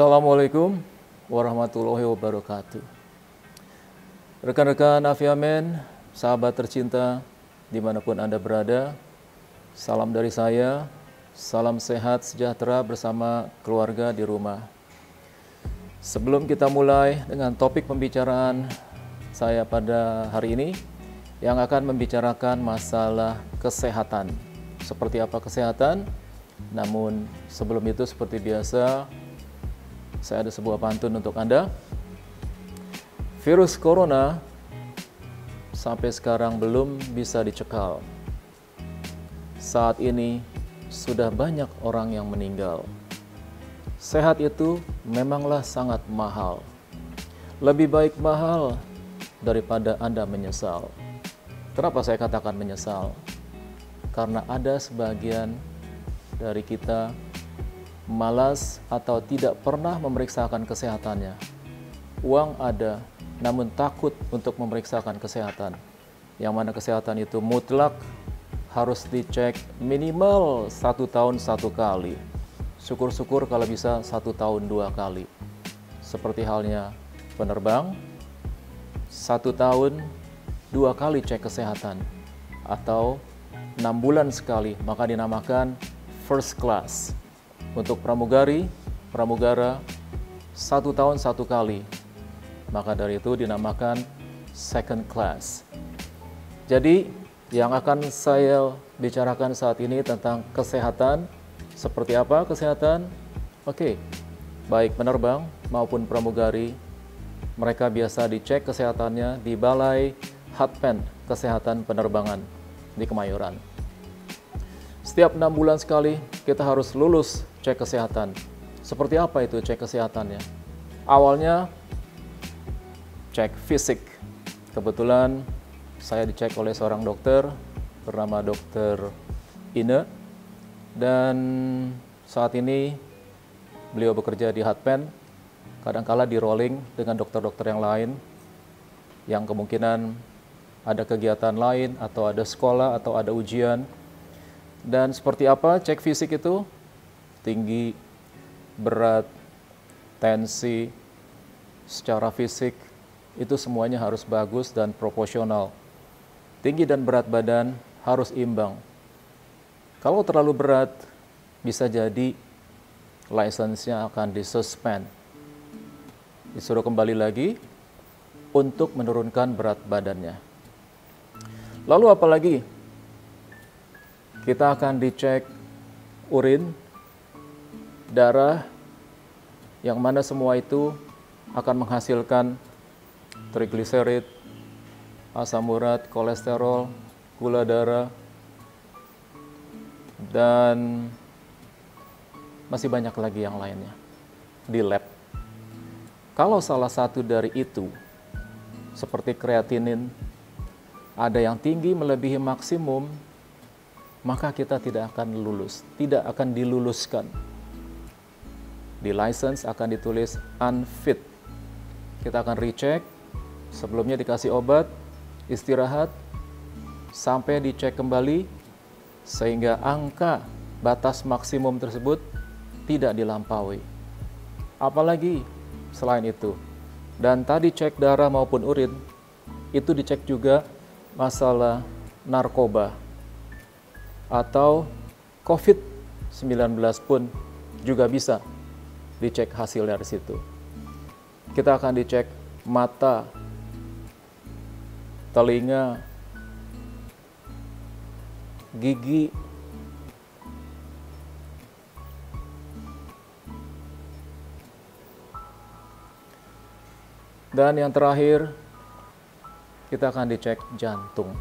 Assalamualaikum warahmatullahi wabarakatuh. Rekan-rekan Afiamen, sahabat tercinta, dimanapun Anda berada, salam dari saya, salam sehat sejahtera bersama keluarga di rumah. Sebelum kita mulai dengan topik pembicaraan saya pada hari ini, yang akan membicarakan masalah kesehatan. Seperti apa kesehatan? Namun sebelum itu seperti biasa, saya ada sebuah pantun untuk Anda. Virus corona sampai sekarang belum bisa dicekal. Saat ini sudah banyak orang yang meninggal. Sehat itu memanglah sangat mahal. Lebih baik mahal daripada Anda menyesal. Kenapa saya katakan menyesal? Karena ada sebagian dari kita malas atau tidak pernah memeriksakan kesehatannya. Uang ada, namun takut untuk memeriksakan kesehatan. Yang mana kesehatan itu mutlak harus dicek minimal 1 tahun 1 kali. Syukur-syukur kalau bisa 1 tahun 2 kali. Seperti halnya penerbang, 1 tahun 2 kali cek kesehatan. Atau 6 bulan sekali, maka dinamakan first class. Untuk pramugari, pramugara 1 tahun 1 kali, maka dari itu dinamakan second class. Jadi yang akan saya bicarakan saat ini tentang kesehatan. Seperti apa kesehatan? Oke, baik penerbang maupun pramugari, mereka biasa dicek kesehatannya di Balai Hadpen Kesehatan Penerbangan di Kemayoran. Setiap 6 bulan sekali kita harus lulus cek kesehatan. Seperti apa itu cek kesehatannya? Awalnya cek fisik. Kebetulan saya dicek oleh seorang dokter bernama Dokter Ine, dan saat ini beliau bekerja di Hadpen. Kadangkala di rolling dengan dokter-dokter yang lain yang kemungkinan ada kegiatan lain atau ada sekolah atau ada ujian. Dan seperti apa cek fisik itu? Tinggi, berat, tensi, secara fisik itu semuanya harus bagus dan proporsional. Tinggi dan berat badan harus imbang. Kalau terlalu berat, bisa jadi lisensinya akan disuspend. Disuruh kembali lagi untuk menurunkan berat badannya. Lalu apalagi? Kita akan dicek urin, darah, yang mana semua itu akan menghasilkan trigliserid, asam urat, kolesterol, gula darah, dan masih banyak lagi yang lainnya di lab. Kalau salah satu dari itu, seperti kreatinin, ada yang tinggi melebihi maksimum, maka kita tidak akan lulus, tidak akan diluluskan. Di license akan ditulis unfit. Kita akan recheck, sebelumnya dikasih obat, istirahat, sampai dicek kembali, sehingga angka batas maksimum tersebut tidak dilampaui. Apalagi selain itu, dan tadi cek darah maupun urin, itu dicek juga masalah narkoba atau COVID-19 pun juga bisa dicek hasil dari situ. Kita akan dicek mata, telinga, gigi, dan yang terakhir kita akan dicek jantung.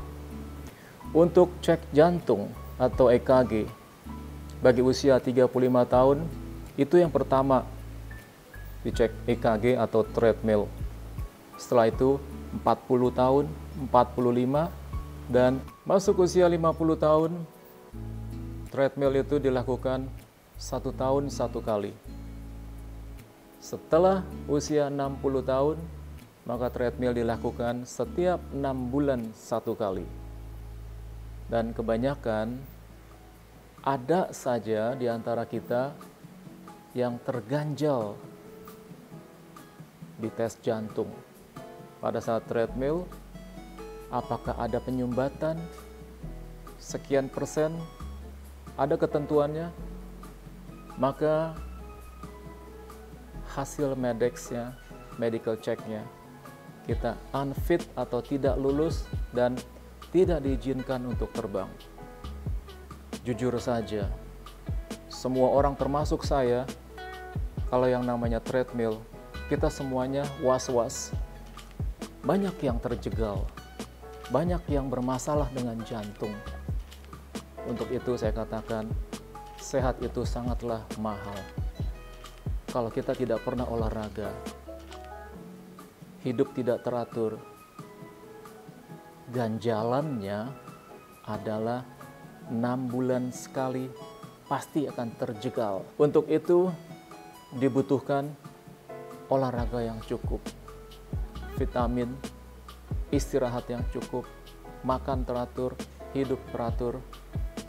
Untuk cek jantung atau EKG bagi usia 35 tahun, itu yang pertama dicek EKG atau treadmill. Setelah itu 40 tahun, 45, dan masuk usia 50 tahun, treadmill itu dilakukan 1 tahun 1 kali. Setelah usia 60 tahun, maka treadmill dilakukan setiap 6 bulan 1 kali. Dan kebanyakan ada saja di antara kita yang terganjal dites jantung. Pada saat treadmill, apakah ada penyumbatan sekian persen, ada ketentuannya, maka hasil medexnya, medical check-nya, kita unfit atau tidak lulus dan tidak diizinkan untuk terbang. Jujur saja, semua orang termasuk saya, kalau yang namanya treadmill, kita semuanya was-was. Banyak yang terjegal, banyak yang bermasalah dengan jantung. Untuk itu saya katakan, sehat itu sangatlah mahal. Kalau kita tidak pernah olahraga, hidup tidak teratur, ganjalannya adalah 6 bulan sekali pasti akan terjegal. Untuk itu dibutuhkan olahraga yang cukup, vitamin, istirahat yang cukup, makan teratur, hidup teratur.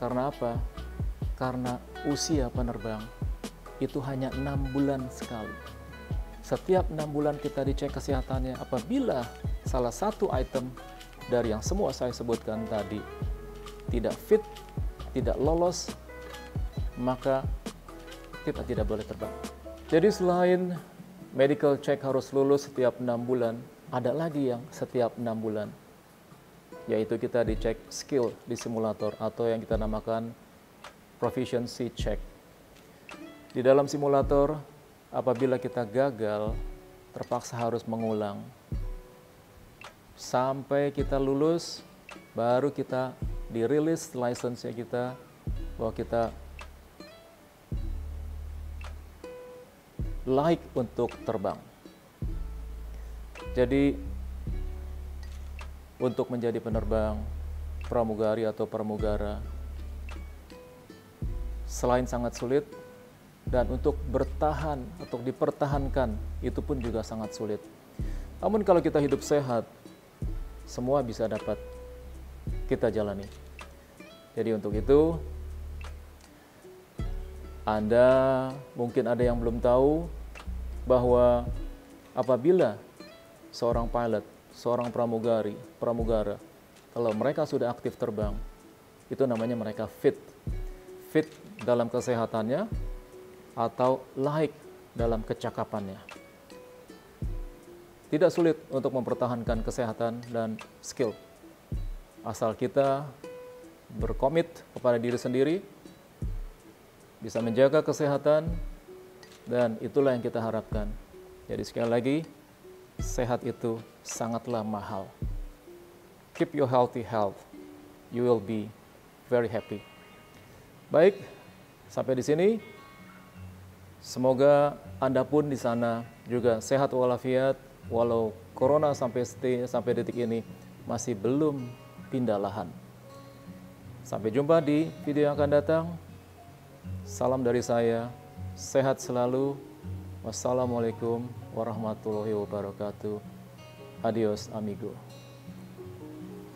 Karena apa? Karena usia penerbang itu hanya 6 bulan sekali. Setiap 6 bulan kita dicek kesehatannya. Apabila salah satu item dari yang semua saya sebutkan tadi tidak fit, tidak lolos, maka kita tidak boleh terbang. Jadi selain medical check harus lulus setiap 6 bulan, ada lagi yang setiap 6 bulan, yaitu kita dicek skill di simulator atau yang kita namakan proficiency check. Di dalam simulator, apabila kita gagal, terpaksa harus mengulang. Sampai kita lulus, baru kita dirilis license-nya kita, bahwa kita layak untuk terbang. Jadi, untuk menjadi penerbang pramugari atau pramugara, selain sangat sulit, dan untuk bertahan, untuk dipertahankan, itu pun juga sangat sulit. Namun kalau kita hidup sehat, semua bisa dapat kita jalani. Jadi untuk itu, Anda mungkin ada yang belum tahu bahwa apabila seorang pilot, seorang pramugara, kalau mereka sudah aktif terbang, itu namanya mereka fit. Fit dalam kesehatannya atau layak dalam kecakapannya. Tidak sulit untuk mempertahankan kesehatan dan skill. Asal kita berkomit kepada diri sendiri, bisa menjaga kesehatan, dan itulah yang kita harapkan. Jadi sekali lagi, sehat itu sangatlah mahal. Keep your healthy health, you will be very happy. Baik, sampai di sini. Semoga Anda pun di sana juga sehat walafiat, walau corona sampai detik ini masih belum pindah lahan. Sampai jumpa di video yang akan datang. Salam dari saya, sehat selalu. Wassalamualaikum warahmatullahi wabarakatuh. Adios amigo.